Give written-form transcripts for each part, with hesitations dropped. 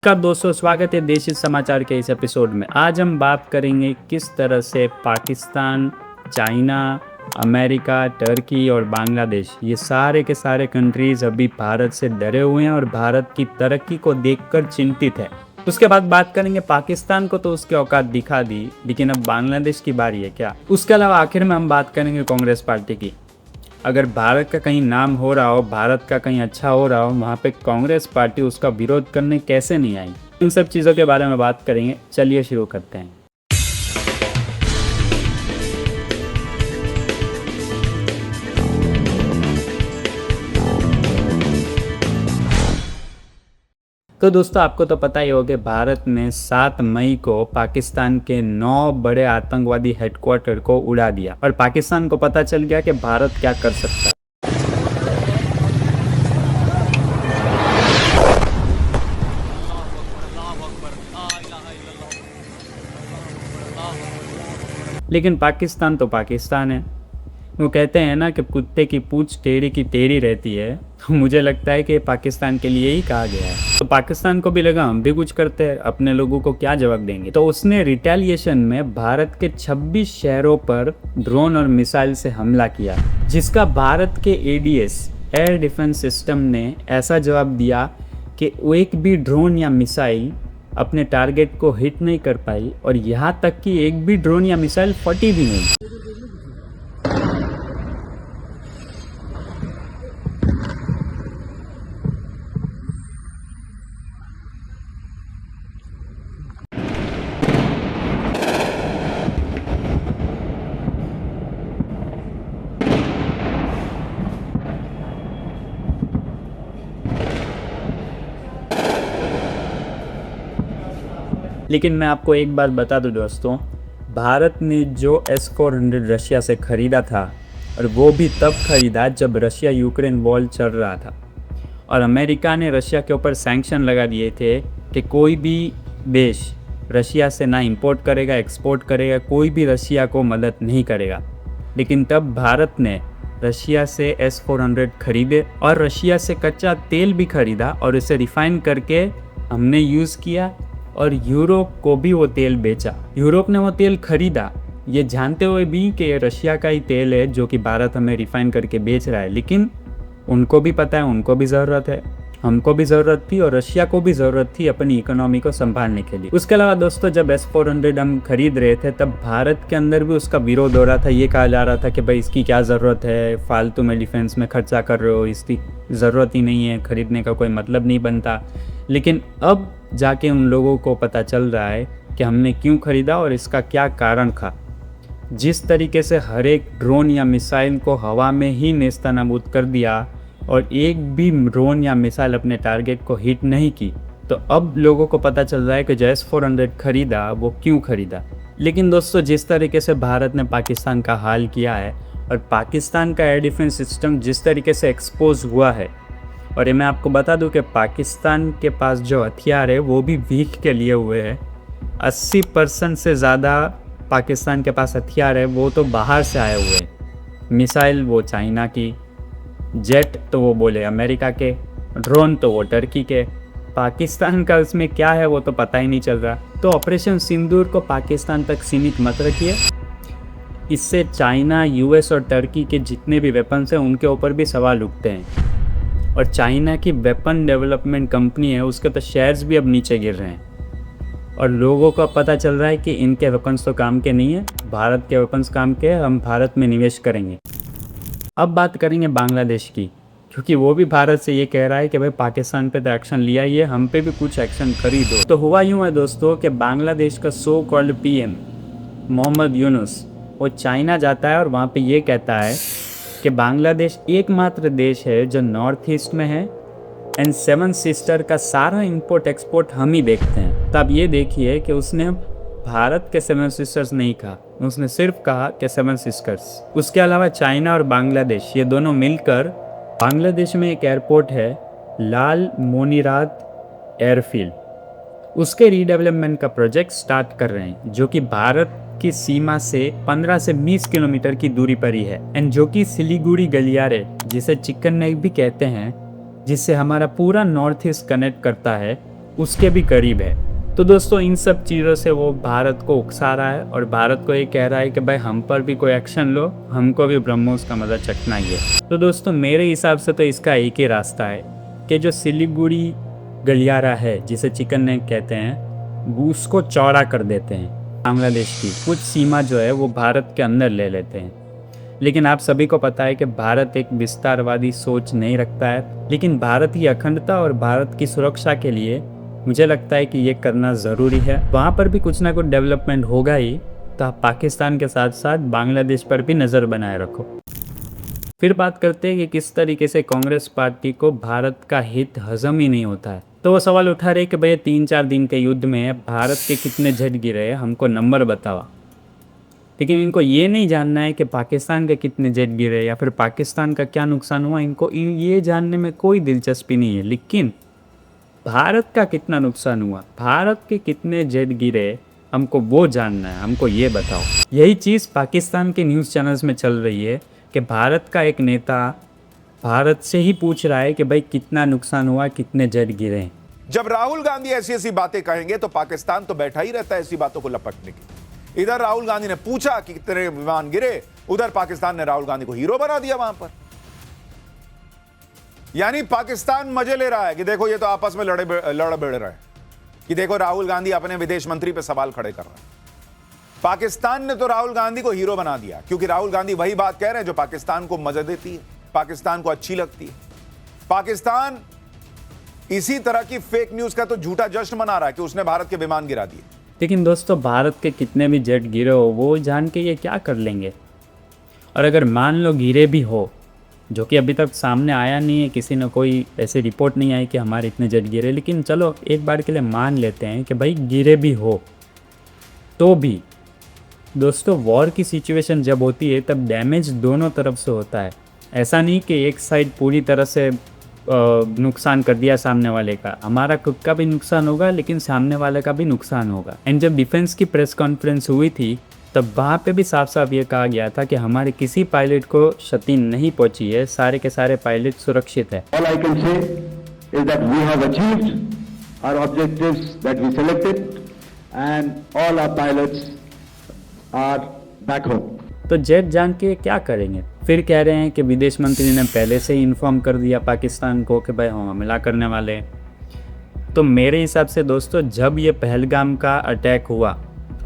का दोस्तों स्वागत है देशी समाचार के इस एपिसोड में। आज हम बात करेंगे किस तरह से पाकिस्तान, चाइना, अमेरिका, टर्की और बांग्लादेश ये सारे के सारे कंट्रीज अभी भारत से डरे हुए हैं और भारत की तरक्की को देखकर चिंतित है। उसके बाद बात करेंगे पाकिस्तान को तो उसकी औकात दिखा दी, लेकिन अब बांग्लादेश की बारी है क्या। उसके अलावा आखिर में हम बात करेंगे कांग्रेस पार्टी की। अगर भारत का कहीं नाम हो रहा हो, भारत का कहीं अच्छा हो रहा हो, वहाँ पे कांग्रेस पार्टी उसका विरोध करने कैसे नहीं आई, इन सब चीज़ों के बारे में बात करेंगे। चलिए शुरू करते हैं। तो दोस्तों आपको तो पता ही होगा, भारत ने 7 मई को पाकिस्तान के 9 बड़े आतंकवादी हेडक्वार्टर को उड़ा दिया और पाकिस्तान को पता चल गया कि भारत क्या कर सकता है। लेकिन पाकिस्तान तो पाकिस्तान है। वो कहते हैं ना कि कुत्ते की पूंछ टेढ़ी की टेढ़ी रहती है, तो मुझे लगता है कि पाकिस्तान के लिए ही कहा गया है। तो पाकिस्तान को भी लगा हम भी कुछ करते हैं, अपने लोगों को क्या जवाब देंगे। तो उसने रिटेलिएशन में भारत के 26 शहरों पर ड्रोन और मिसाइल से हमला किया, जिसका भारत के एडीएस एयर डिफेंस सिस्टम ने ऐसा जवाब दिया कि एक भी ड्रोन या मिसाइल अपने टारगेट को हिट नहीं कर पाई और यहाँ तक कि एक भी ड्रोन या मिसाइल फटी भी नहीं। लेकिन मैं आपको एक बात बता दूं दोस्तों, भारत ने जो S-400 रशिया से ख़रीदा था, और वो भी तब ख़रीदा जब रशिया यूक्रेन वॉर चल रहा था और अमेरिका ने रशिया के ऊपर सैंक्शन लगा दिए थे कि कोई भी देश रशिया से ना इंपोर्ट करेगा, एक्सपोर्ट करेगा, कोई भी रशिया को मदद नहीं करेगा। लेकिन तब भारत ने रशिया से S-400 खरीदे और रशिया से कच्चा तेल भी खरीदा और इसे रिफाइन करके हमने यूज़ किया और यूरोप को भी वो तेल बेचा। यूरोप ने वो तेल खरीदा ये जानते हुए भी कि रशिया का ही तेल है जो कि भारत हमें रिफाइन करके बेच रहा है, लेकिन उनको भी पता है, उनको भी ज़रूरत है, हमको भी ज़रूरत थी और रशिया को भी ज़रूरत थी अपनी इकोनॉमी को संभालने के लिए। उसके अलावा दोस्तों जब S-400 हम खरीद रहे थे तब भारत के अंदर भी उसका विरोध हो रहा था। ये कहा जा रहा था कि भाई इसकी क्या ज़रूरत है, फालतू में डिफेंस में खर्चा कर रहे हो, इसकी ज़रूरत ही नहीं है, खरीदने का कोई मतलब नहीं बनता। लेकिन अब जाके उन लोगों को पता चल रहा है कि हमने क्यों खरीदा और इसका क्या कारण था। जिस तरीके से हर एक ड्रोन या मिसाइल को हवा में ही नेस्तनाबूद कर दिया और एक भी ड्रोन या मिसाइल अपने टारगेट को हिट नहीं की, तो अब लोगों को पता चल रहा है कि जो S-400 खरीदा वो क्यों खरीदा। लेकिन दोस्तों जिस तरीके से भारत ने पाकिस्तान का हाल किया है और पाकिस्तान का एयर डिफेंस सिस्टम जिस तरीके से एक्सपोज हुआ है, और ये मैं आपको बता दूं कि पाकिस्तान के पास जो हथियार है वो भी वीक के लिए हुए हैं। 80% से ज़्यादा पाकिस्तान के पास हथियार है वो तो बाहर से आए हुए हैं। मिसाइल वो चाइना की, जेट तो वो बोले अमेरिका के, ड्रोन तो वो टर्की के। पाकिस्तान का उसमें क्या है वो तो पता ही नहीं चल रहा। तो ऑपरेशन सिंदूर को पाकिस्तान तक सीमित मत रखिए, इससे चाइना, US और टर्की के जितने भी वेपन्स हैं उनके ऊपर भी सवाल उठते हैं। और चाइना की वेपन डेवलपमेंट कंपनी है, उसके तो शेयर्स भी अब नीचे गिर रहे हैं और लोगों को पता चल रहा है कि इनके वेपन्स तो काम के नहीं है, भारत के वेपन्स काम के, हम भारत में निवेश करेंगे। अब बात करेंगे बांग्लादेश की, क्योंकि वो भी भारत से ये कह रहा है कि भाई पाकिस्तान पे तो एक्शन लिया ही है, हम पे भी कुछ एक्शन खरीदो। तो हुआ यूँ है दोस्तों कि बांग्लादेश का so called PM Mohammad Yunus वो चाइना जाता है और वहाँ पे ये कहता है कि बांग्लादेश एकमात्र देश है जो नॉर्थ ईस्ट में है एंड 7 सिस्टर का सारा इंपोर्ट एक्सपोर्ट हम ही देखते हैं। तो आप ये देखिए कि उसने भारत के 7 सिस्टर्स नहीं कहा, उसने सिर्फ कहा कि 7 सिस्टर्स। उसके अलावा चाइना और बांग्लादेश ये दोनों मिलकर, बांग्लादेश में एक एयरपोर्ट है लाल मोनीरात एयरफील्ड, उसके रीडेवलपमेंट का प्रोजेक्ट स्टार्ट कर रहे हैं, जो कि भारत की सीमा से 15 से 20 किलोमीटर की दूरी पर ही है एंड जो कि सिलीगुड़ी गलियारे, जिसे चिकन नेक भी कहते हैं, जिससे हमारा पूरा नॉर्थ ईस्ट कनेक्ट करता है, उसके भी करीब है। तो दोस्तों इन सब चीज़ों से वो भारत को उकसा रहा है और भारत को ये कह रहा है कि भाई हम पर भी कोई एक्शन लो, हमको भी ब्रह्मोस का मज़ा चखना ही है। तो दोस्तों मेरे हिसाब से तो इसका एक ही रास्ता है कि जो सिलीगुड़ी गलियारा है जिसे चिकन नेक कहते हैं, उसको चौड़ा कर देते हैं। बांग्लादेश की कुछ सीमा जो है वो भारत के अंदर ले लेते हैं। लेकिन आप सभी को पता है कि भारत एक विस्तारवादी सोच नहीं रखता है, लेकिन भारत की अखंडता और भारत की सुरक्षा के लिए मुझे लगता है कि ये करना ज़रूरी है। वहाँ पर भी कुछ ना कुछ डेवलपमेंट होगा ही, तो आप पाकिस्तान के साथ साथ बांग्लादेश पर भी नज़र बनाए रखो। फिर बात करते हैं कि किस तरीके से कांग्रेस पार्टी को भारत का हित हजम ही नहीं होता है। तो वो सवाल उठा रहे कि भैया 3-4 दिन के युद्ध में भारत के कितने झट गिरे, हमको नंबर बताओ। लेकिन इनको ये नहीं जानना है कि पाकिस्तान के कितने जेट गिरे या फिर पाकिस्तान का क्या नुकसान हुआ, इनको ये जानने में कोई दिलचस्पी नहीं है। लेकिन भारत का कितना नुकसान हुआ, भारत के कितने जेट गिरे, हमको वो जानना है, हमको ये बताओ। यही चीज़ पाकिस्तान के न्यूज़ चैनल्स में चल रही है कि भारत का एक नेता भारत से ही पूछ रहा है कि भाई कितना नुकसान हुआ, कितने जेट गिरे। जब राहुल गांधी ऐसी ऐसी बातें कहेंगे तो पाकिस्तान तो बैठा ही रहता है ऐसी बातों को लपटने की। इधर राहुल गांधी ने पूछा कि कितने विमान गिरे, उधर पाकिस्तान ने राहुल गांधी को हीरो बना दिया वहां पर। यानी पाकिस्तान मजे ले रहा है कि देखो ये तो आपस में लड़ भिड़ रहे हैं, कि देखो राहुल गांधी अपने विदेश मंत्री पे सवाल खड़े कर रहे हैं। पाकिस्तान ने तो राहुल गांधी को हीरो बना दिया, क्योंकि राहुल गांधी वही बात कह रहे हैं जो पाकिस्तान को मजा देती है, पाकिस्तान को अच्छी लगती है। पाकिस्तान इसी तरह की फेक न्यूज का तो झूठा जश्न मना रहा है कि उसने भारत के विमान गिरा दिए। लेकिन दोस्तों भारत के कितने भी जेट गिरे हो वो जान के ये क्या कर लेंगे। और अगर मान लो गिरे भी हो, जो कि अभी तक सामने आया नहीं है, किसी ने कोई ऐसी रिपोर्ट नहीं आई कि हमारे इतने जेट गिरे, लेकिन चलो एक बार के लिए मान लेते हैं कि भाई गिरे भी हो, तो भी दोस्तों वॉर की सिचुएशन जब होती है तब डैमेज दोनों तरफ से होता है। ऐसा नहीं कि एक साइड पूरी तरह से नुकसान कर दिया सामने वाले का, हमारा खुद का भी नुकसान होगा लेकिन सामने वाले का भी नुकसान होगा। एंड जब डिफेंस की प्रेस कॉन्फ्रेंस हुई थी तब वहाँ पे भी साफ साफ ये कहा गया था कि हमारे किसी पायलट को क्षति नहीं पहुँची है, सारे के सारे पायलट सुरक्षित है। All I can say is that we have achieved our objectives that we selected and all our pilots are back home. तो जेट जान के क्या करेंगे। फिर कह रहे हैं कि विदेश मंत्री ने पहले से ही इन्फॉर्म कर दिया पाकिस्तान को कि भाई हम हमला करने वाले हैं। तो मेरे हिसाब से दोस्तों जब ये पहलगाम का अटैक हुआ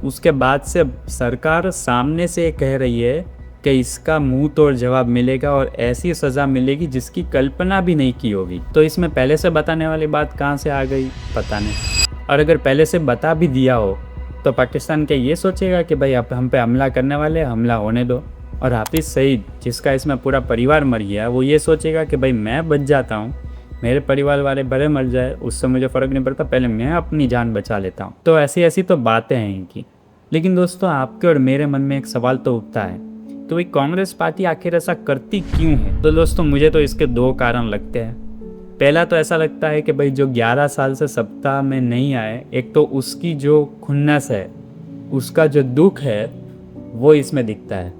उसके बाद से सरकार सामने से कह रही है कि इसका मुंह तोड़ जवाब मिलेगा और ऐसी सज़ा मिलेगी जिसकी कल्पना भी नहीं की होगी। तो इसमें पहले से बताने वाली बात कहाँ से आ गई पता नहीं। और अगर पहले से बता भी दिया हो तो पाकिस्तान क्या ये सोचेगा कि भाई अब हम पे हमला करने वाले, हमला होने दो। और हाफिज़ सईद जिसका इसमें पूरा परिवार मर गया, वो ये सोचेगा कि भाई मैं बच जाता हूँ, मेरे परिवार वाले भले मर जाए उससे मुझे फ़र्क नहीं पड़ता, पहले मैं अपनी जान बचा लेता हूँ। तो ऐसी ऐसी तो बातें हैं इनकी। लेकिन दोस्तों आपके और मेरे मन में एक सवाल तो उठता है, तो भाई कांग्रेस पार्टी आखिर ऐसा करती क्यों है। तो दोस्तों मुझे तो इसके दो कारण लगते हैं। पहला तो ऐसा लगता है कि भाई जो 11 साल से सत्ता में नहीं आए, एक तो उसकी जो खुन्नस है, उसका जो दुख है वो इसमें दिखता है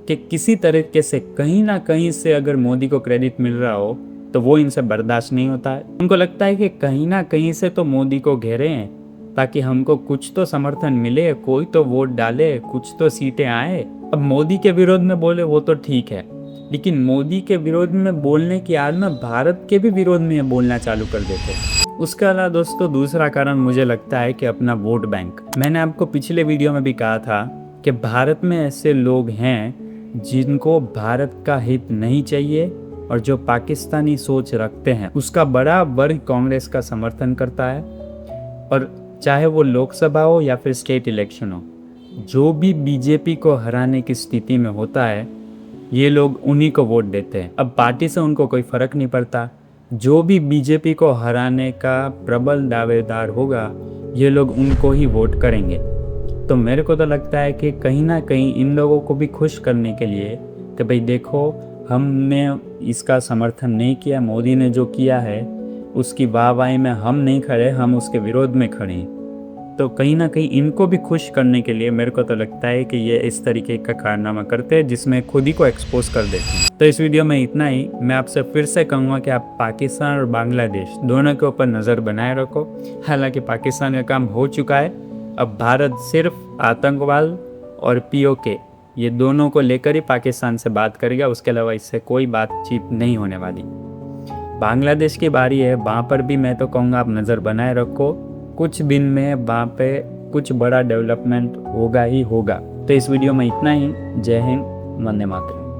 कि किसी तरीके से कहीं ना कहीं से अगर मोदी को क्रेडिट मिल रहा हो तो वो इनसे बर्दाश्त नहीं होता है। उनको लगता है कि कहीं ना कहीं से तो मोदी को घेरे हैं ताकि हमको कुछ तो समर्थन मिले, कोई तो वोट डाले, कुछ तो सीटें आए। अब मोदी के विरोध में बोले वो तो ठीक है, लेकिन मोदी के विरोध में बोलने की आड़ में भारत के भी विरोध में बोलना चालू कर देते। उसके अलावा दोस्तों दूसरा कारण मुझे लगता है कि अपना वोट बैंक। मैंने आपको पिछले वीडियो में भी कहा था कि भारत में ऐसे लोग हैं जिनको भारत का हित नहीं चाहिए और जो पाकिस्तानी सोच रखते हैं, उसका बड़ा वर्ग कांग्रेस का समर्थन करता है। और चाहे वो लोकसभा हो या फिर स्टेट इलेक्शन हो, जो भी बीजेपी को हराने की स्थिति में होता है ये लोग उन्हीं को वोट देते हैं। अब पार्टी से उनको कोई फ़र्क नहीं पड़ता, जो भी बीजेपी को हराने का प्रबल दावेदार होगा ये लोग उनको ही वोट करेंगे। तो मेरे को तो लगता है कि कहीं ना कहीं इन लोगों को भी खुश करने के लिए कि भाई देखो हमने इसका समर्थन नहीं किया, मोदी ने जो किया है उसकी वाहवाही में हम नहीं खड़े, हम उसके विरोध में खड़े हैं। तो कहीं ना कहीं इनको भी खुश करने के लिए मेरे को तो लगता है कि ये इस तरीके का कारनामा करते हैं जिसमें खुद ही को एक्सपोज कर देते हैं। तो इस वीडियो में इतना ही। मैं आपसे फिर से कहूँगा कि आप पाकिस्तान और बांग्लादेश दोनों के ऊपर नज़र बनाए रखो। हालांकि पाकिस्तान का काम हो चुका है, अब भारत सिर्फ आतंकवाद और POK ये दोनों को लेकर ही पाकिस्तान से बात करेगा, उसके अलावा इससे कोई बातचीत नहीं होने वाली। बांग्लादेश की बारी है, वहाँ पर भी मैं तो कहूँगा आप नज़र बनाए रखो, कुछ दिन में वहाँ पे कुछ बड़ा डेवलपमेंट होगा ही होगा। तो इस वीडियो में इतना ही। जय हिंद, वंदे मातरम।